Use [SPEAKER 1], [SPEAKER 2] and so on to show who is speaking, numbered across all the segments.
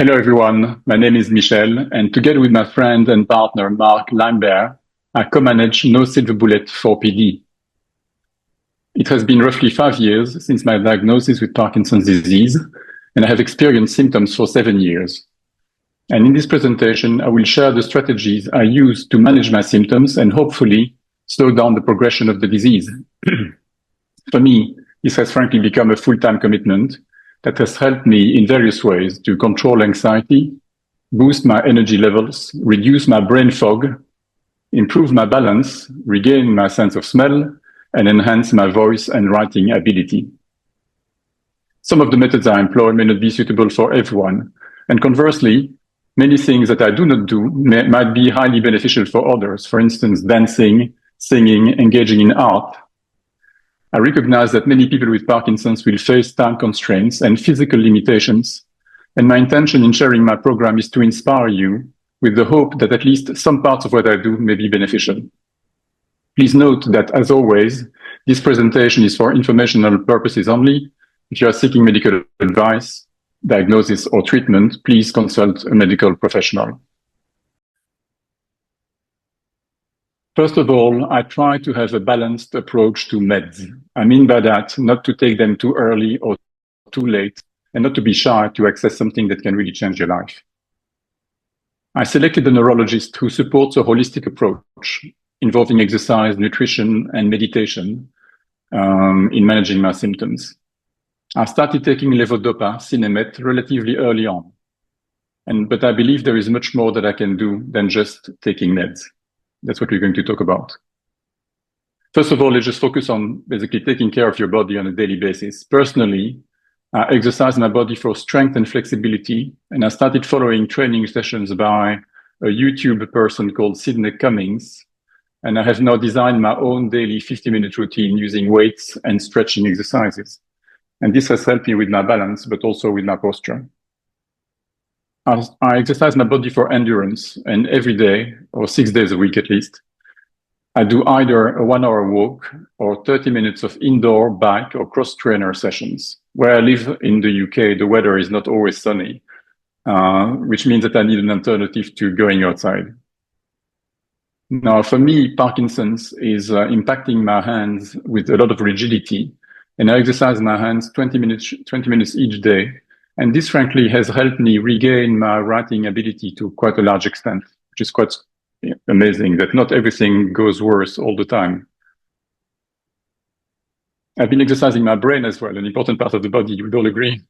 [SPEAKER 1] Hello, everyone. My name is Michel, and together with my friend and partner, Mark Lambert, I co-manage No Silver Bullet for PD. It has been roughly 5 years since my diagnosis with Parkinson's disease, and I have experienced symptoms for 7 years. And in this presentation, I will share the strategies I use to manage my symptoms and hopefully slow down the progression of the disease. For me, this has frankly become a full-time commitment that has helped me in various ways to control anxiety, boost my energy levels, reduce my brain fog, improve my balance, regain my sense of smell, and enhance my voice and writing ability. Some of the methods I employ may not be suitable for everyone, and conversely, many things that I do not do might be highly beneficial for others. For instance, dancing, singing, engaging in art. I recognize that many people with Parkinson's will face time constraints and physical limitations, and my intention in sharing my program is to inspire you with the hope that at least some parts of what I do may be beneficial. Please note that, as always, this presentation is for informational purposes only. If you are seeking medical advice, diagnosis, or treatment, please consult a medical professional. First of all, I try to have a balanced approach to meds. I mean by that, not to take them too early or too late, and not to be shy to access something that can really change your life. I selected a neurologist who supports a holistic approach involving exercise, nutrition, and meditation in managing my symptoms. I started taking levodopa, Sinemet, relatively early on, but I believe there is much more that I can do than just taking meds. That's what we're going to talk about. First of all, let's just focus on basically taking care of your body on a daily basis. Personally, I exercise my body for strength and flexibility, and I started following training sessions by a YouTube person called Sydney Cummings, and I have now designed my own daily 50-minute routine using weights and stretching exercises. And this has helped me with my balance, but also with my posture. I exercise my body for endurance, and every day, or 6 days a week at least, I do either a 1-hour walk or 30 minutes of indoor bike or cross-trainer sessions. Where I live in the UK, the weather is not always sunny, which means that I need an alternative to going outside. Now, for me, Parkinson's is impacting my hands with a lot of rigidity, and I exercise my hands 20 minutes each day. And this, frankly, has helped me regain my writing ability to quite a large extent, which is quite amazing that not everything goes worse all the time. I've been exercising my brain as well, an important part of the body, you would all agree.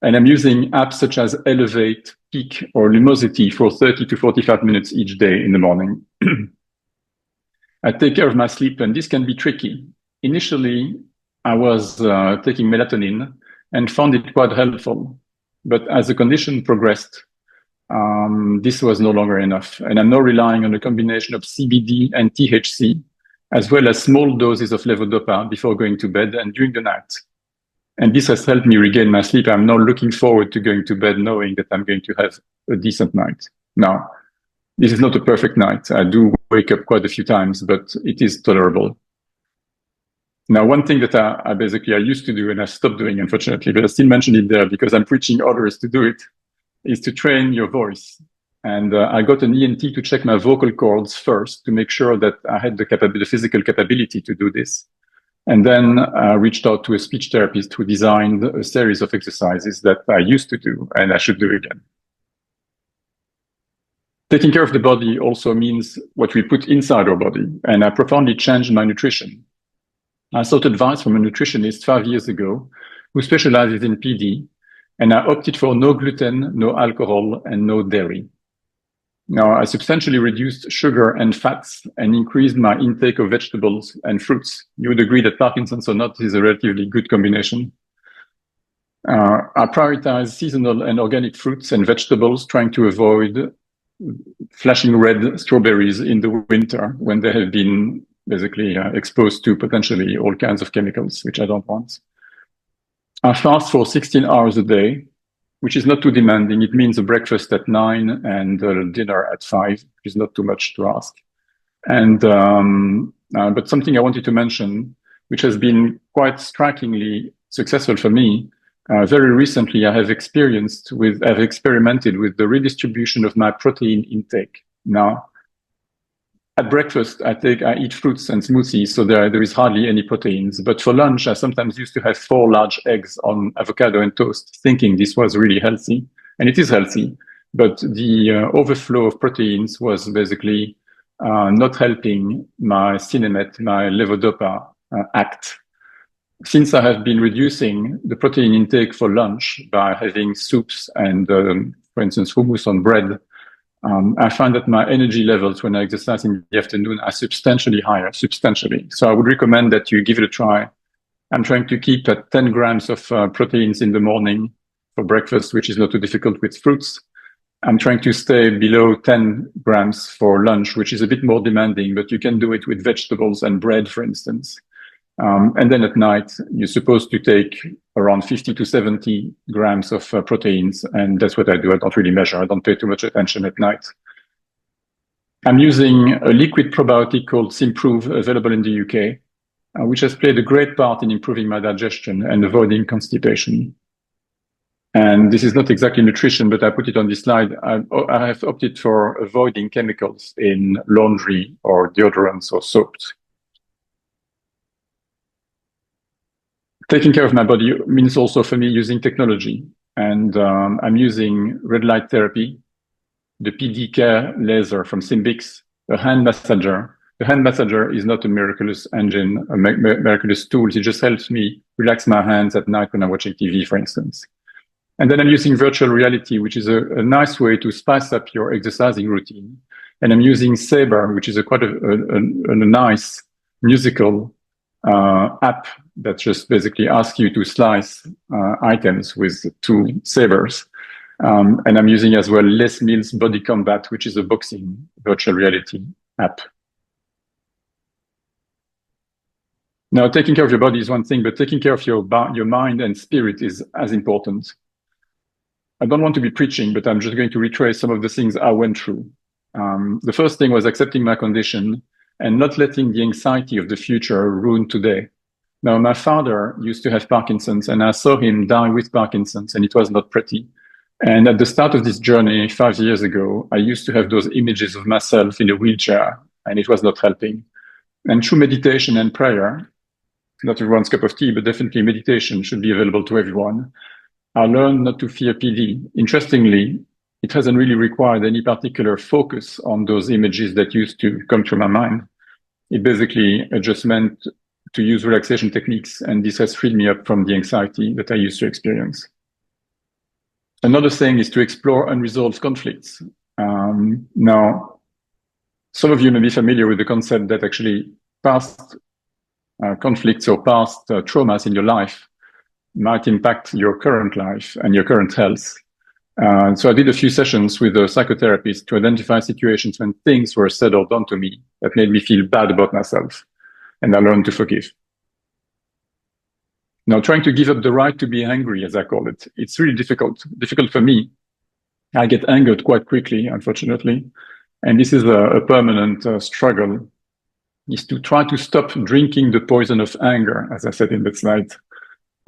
[SPEAKER 1] And I'm using apps such as Elevate, Peak, or Lumosity for 30 to 45 minutes each day in the morning. I take care of my sleep, and this can be tricky. Initially, I was taking melatonin and found it quite helpful. But as the condition progressed, this was no longer enough. And I'm now relying on a combination of CBD and THC, as well as small doses of levodopa before going to bed and during the night. And this has helped me regain my sleep. I'm now looking forward to going to bed knowing that I'm going to have a decent night. Now, this is not a perfect night. I do wake up quite a few times, but it is tolerable. Now, one thing that I used to do, and I stopped doing, unfortunately, but I still mention it there because I'm preaching others to do it, is to train your voice. And I got an ENT to check my vocal cords first to make sure that I had the physical capability to do this. And then I reached out to a speech therapist who designed a series of exercises that I used to do, and I should do again. Taking care of the body also means what we put inside our body, and I profoundly changed my nutrition. I sought advice from a nutritionist 5 years ago who specializes in PD, and I opted for no gluten, no alcohol, and no dairy. Now, I substantially reduced sugar and fats and increased my intake of vegetables and fruits. You would agree that Parkinson's or not is a relatively good combination. I prioritize seasonal and organic fruits and vegetables, trying to avoid flashing red strawberries in the winter when they have been basically exposed to potentially all kinds of chemicals, which I don't want. I fast for 16 hours a day, which is not too demanding. It means a breakfast at 9 and a dinner at 5, which is not too much to ask. And but something I wanted to mention, which has been quite strikingly successful for me, Very recently, I've experimented with the redistribution of my protein intake. Now, at breakfast, I eat fruits and smoothies, so there is hardly any proteins. But for lunch, I sometimes used to have 4 large eggs on avocado and toast, thinking this was really healthy. And it is healthy, but the overflow of proteins was basically not helping my cinemet, my levodopa act. Since I have been reducing the protein intake for lunch by having soups and, for instance, hummus on bread, I find that my energy levels when I exercise in the afternoon are substantially higher, substantially. So I would recommend that you give it a try. I'm trying to keep at 10 grams of proteins in the morning for breakfast, which is not too difficult with fruits. I'm trying to stay below 10 grams for lunch, which is a bit more demanding, but you can do it with vegetables and bread, for instance. And then at night, you're supposed to take around 50 to 70 grams of proteins. And that's what I do. I don't really measure. I don't pay too much attention at night. I'm using a liquid probiotic called Simprove, available in the UK, which has played a great part in improving my digestion and avoiding constipation. And this is not exactly nutrition, but I put it on this slide. I have opted for avoiding chemicals in laundry or deodorants or soaps. Taking care of my body means also for me using technology. And I'm using red light therapy, the PD Care laser from Symbix, a hand massager. The hand massager is not a miraculous engine, a miraculous tool. It just helps me relax my hands at night when I'm watching TV, for instance. And then I'm using virtual reality, which is a nice way to spice up your exercising routine. And I'm using Saber, which is quite a nice musical app that just basically asks you to slice items with 2 sabers. And I'm using as well Les Mills Body Combat, which is a boxing virtual reality app. Now, taking care of your body is one thing, but taking care of your mind and spirit is as important. I don't want to be preaching, but I'm just going to retrace some of the things I went through. The first thing was accepting my condition and not letting the anxiety of the future ruin today. Now, my father used to have Parkinson's, and I saw him die with Parkinson's, and it was not pretty. And at the start of this journey 5 years ago, I used to have those images of myself in a wheelchair, and it was not helping. And through meditation and prayer, not everyone's cup of tea, but definitely meditation should be available to everyone, I learned not to fear PD. Interestingly, it hasn't really required any particular focus on those images that used to come through my mind. It basically just meant to use relaxation techniques, and this has freed me up from the anxiety that I used to experience. Another thing is to explore unresolved conflicts. Now, some of you may be familiar with the concept that actually past conflicts or past traumas in your life might impact your current life and your current health. So I did a few sessions with a psychotherapist to identify situations when things were said or done to me that made me feel bad about myself, and I learned to forgive. Now, trying to give up the right to be angry, as I call it, it's really difficult for me. I get angered quite quickly, unfortunately, and this is a permanent struggle, is to try to stop drinking the poison of anger, as I said in that slide,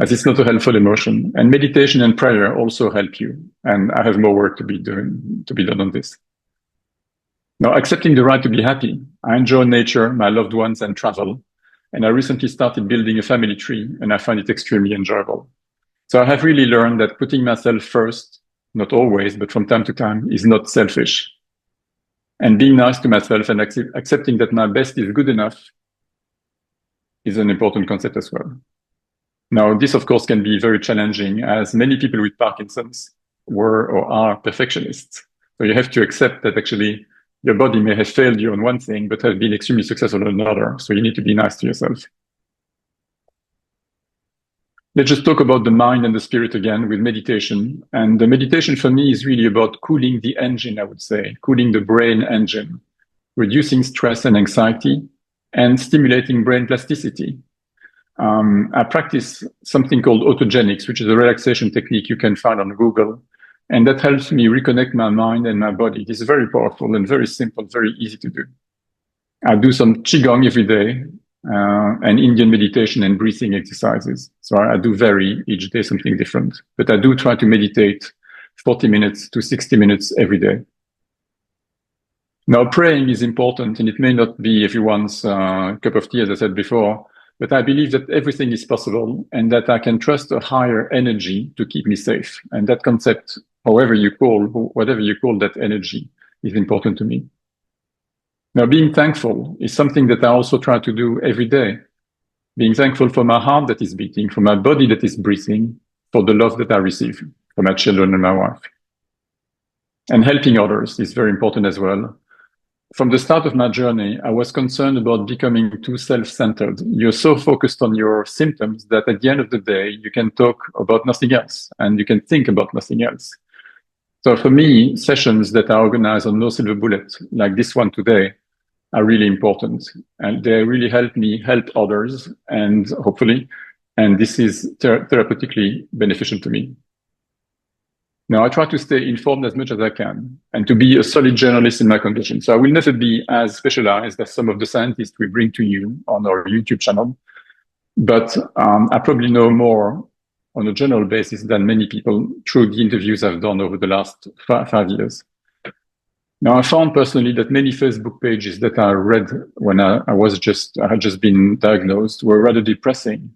[SPEAKER 1] as it's not a helpful emotion. And meditation and prayer also help you. And I have more work to be done on this. Now, accepting the right to be happy. I enjoy nature, my loved ones, and travel. And I recently started building a family tree, and I find it extremely enjoyable. So I have really learned that putting myself first, not always, but from time to time, is not selfish. And being nice to myself and accepting that my best is good enough is an important concept as well. Now, this, of course, can be very challenging, as many people with Parkinson's were or are perfectionists. So you have to accept that actually your body may have failed you on one thing, but have been extremely successful on another. So you need to be nice to yourself. Let's just talk about the mind and the spirit again with meditation. And the meditation for me is really about cooling the engine, I would say, cooling the brain engine, reducing stress and anxiety, and stimulating brain plasticity. I practice something called autogenics, which is a relaxation technique you can find on Google. And that helps me reconnect my mind and my body. This is very powerful and very simple, very easy to do. I do some Qigong every day. and Indian meditation and breathing exercises. So I do vary each day something different, but I do try to meditate 40 minutes to 60 minutes every day. Now, praying is important, and it may not be everyone's cup of tea, as I said before, but I believe that everything is possible and that I can trust a higher energy to keep me safe. And that concept, whatever you call that energy, is important to me. Now, being thankful is something that I also try to do every day. Being thankful for my heart that is beating, for my body that is breathing, for the love that I receive, for my children and my wife. And helping others is very important as well. From the start of my journey, I was concerned about becoming too self-centered. You're so focused on your symptoms that at the end of the day, you can talk about nothing else and you can think about nothing else. So for me, sessions that are organized on No Silver Bullet, like this one today, are really important. And they really help me help others, and hopefully, and this is therapeutically beneficial to me. Now, I try to stay informed as much as I can and to be a solid journalist in my condition. So I will never be as specialized as some of the scientists we bring to you on our YouTube channel. But I probably know more on a general basis than many people through the interviews I've done over the last 5 years. Now, I found personally that many Facebook pages that I read when I had just been diagnosed were rather depressing.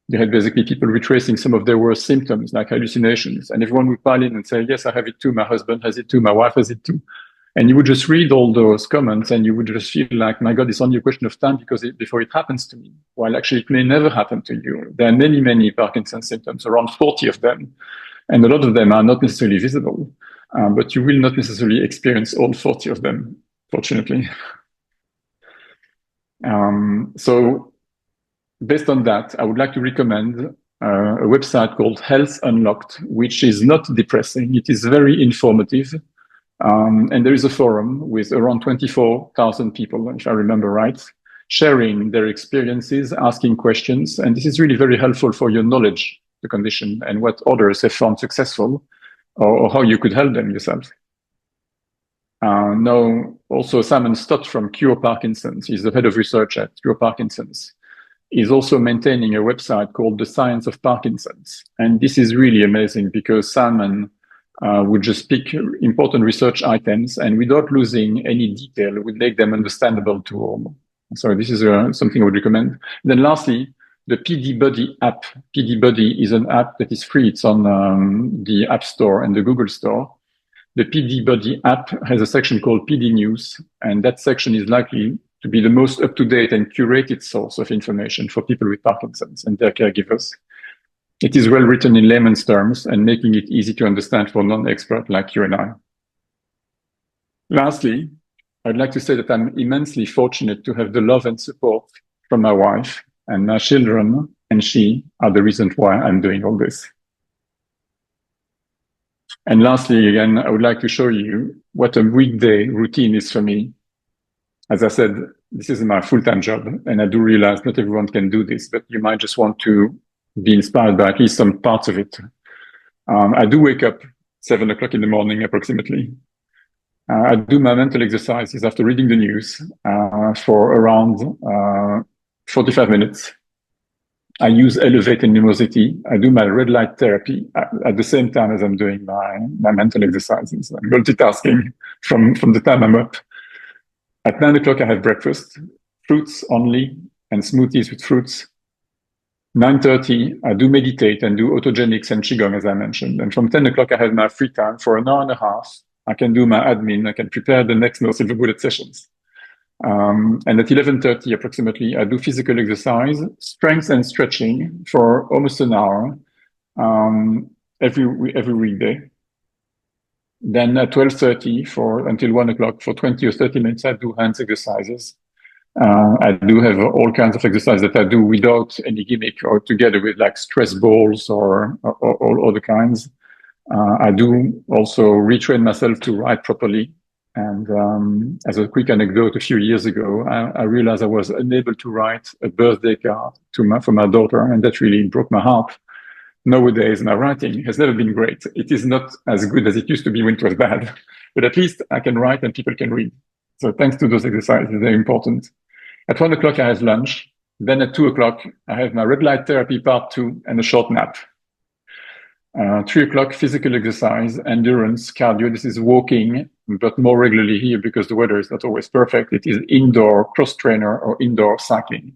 [SPEAKER 1] They had basically people retracing some of their worst symptoms, like hallucinations. And everyone would pile in and say, yes, I have it too. My husband has it too. My wife has it too. And you would just read all those comments and you would just feel like, my God, it's only a question of time before it happens to me. While actually it may never happen to you. There are many, many Parkinson's symptoms, around 40 of them. And a lot of them are not necessarily visible, but you will not necessarily experience all 40 of them, fortunately. So based on that, I would like to recommend a website called Health Unlocked, which is not depressing. It is very informative. And there is a forum with around 24,000 people, if I remember right, sharing their experiences, asking questions. And this is really very helpful for your knowledge, the condition, and what others have found successful, or how you could help them yourself. Now, also Simon Stott from Cure Parkinson's, he's the head of research at Cure Parkinson's, is also maintaining a website called The Science of Parkinson's. And this is really amazing because Simon would just pick important research items and without losing any detail would make them understandable to all. So this is something I would recommend. Then lastly, the PD Buddy app. PD Buddy is an app that is free. It's on the App Store and the Google Store. The PD Buddy app has a section called PD News, and that section is likely to be the most up-to-date and curated source of information for people with Parkinson's and their caregivers. It is well written in layman's terms and making it easy to understand for non-experts like you and I. Lastly, I'd like to say that I'm immensely fortunate to have the love and support from my wife and my children, and she are the reason why I'm doing all this. And lastly, again, I would like to show you what a weekday routine is for me. As I said, this is my full-time job, and I do realize not everyone can do this, but you might just want to be inspired by at least some parts of it. I do wake up 7 o'clock in the morning, approximately. I do my mental exercises after reading the news for around 45 minutes. I use Elevate and Lumosity. I do my red light therapy at the same time as I'm doing my mental exercises. I'm multitasking from the time I'm up. At 9 o'clock, I have breakfast, fruits only, and smoothies with fruits. 9:30, I do meditate and do autogenics and Qigong, as I mentioned. And from 10 o'clock, I have my free time for an hour and a half. I can do my admin. I can prepare the next No Silver Bullet sessions. And at 11:30, approximately, I do physical exercise, strength and stretching for almost an hour every weekday. Then at 12:30 until 1 o'clock for 20 or 30 minutes, I do hands exercises. I do have all kinds of exercises that I do without any gimmick or together with like stress balls or all other kinds. I do also retrain myself to write properly. And as a quick anecdote, a few years ago, I realized I was unable to write a birthday card for my daughter, and that really broke my heart. Nowadays, my writing has never been great. It is not as good as it used to be when it was bad, but at least I can write and people can read. So thanks to those exercises, they're important. At 1 o'clock, I have lunch. Then at 2 o'clock, I have my red light therapy part 2 and a short nap. 3 o'clock, physical exercise, endurance, cardio. This is walking, but more regularly here because the weather is not always perfect. It is indoor cross trainer or indoor cycling.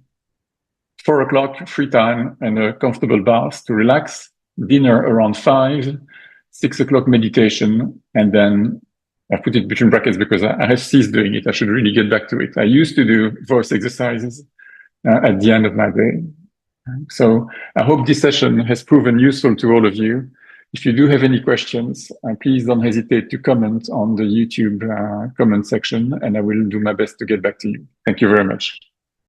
[SPEAKER 1] 4 o'clock, free time and a comfortable bath to relax. Dinner around 5. 6 o'clock, meditation. And then I put it between brackets because I have ceased doing it. I should really get back to it. I used to do voice exercises at the end of my day. So I hope this session has proven useful to all of you. If you do have any questions, please don't hesitate to comment on the YouTube comment section, and I will do my best to get back to you. Thank you very much.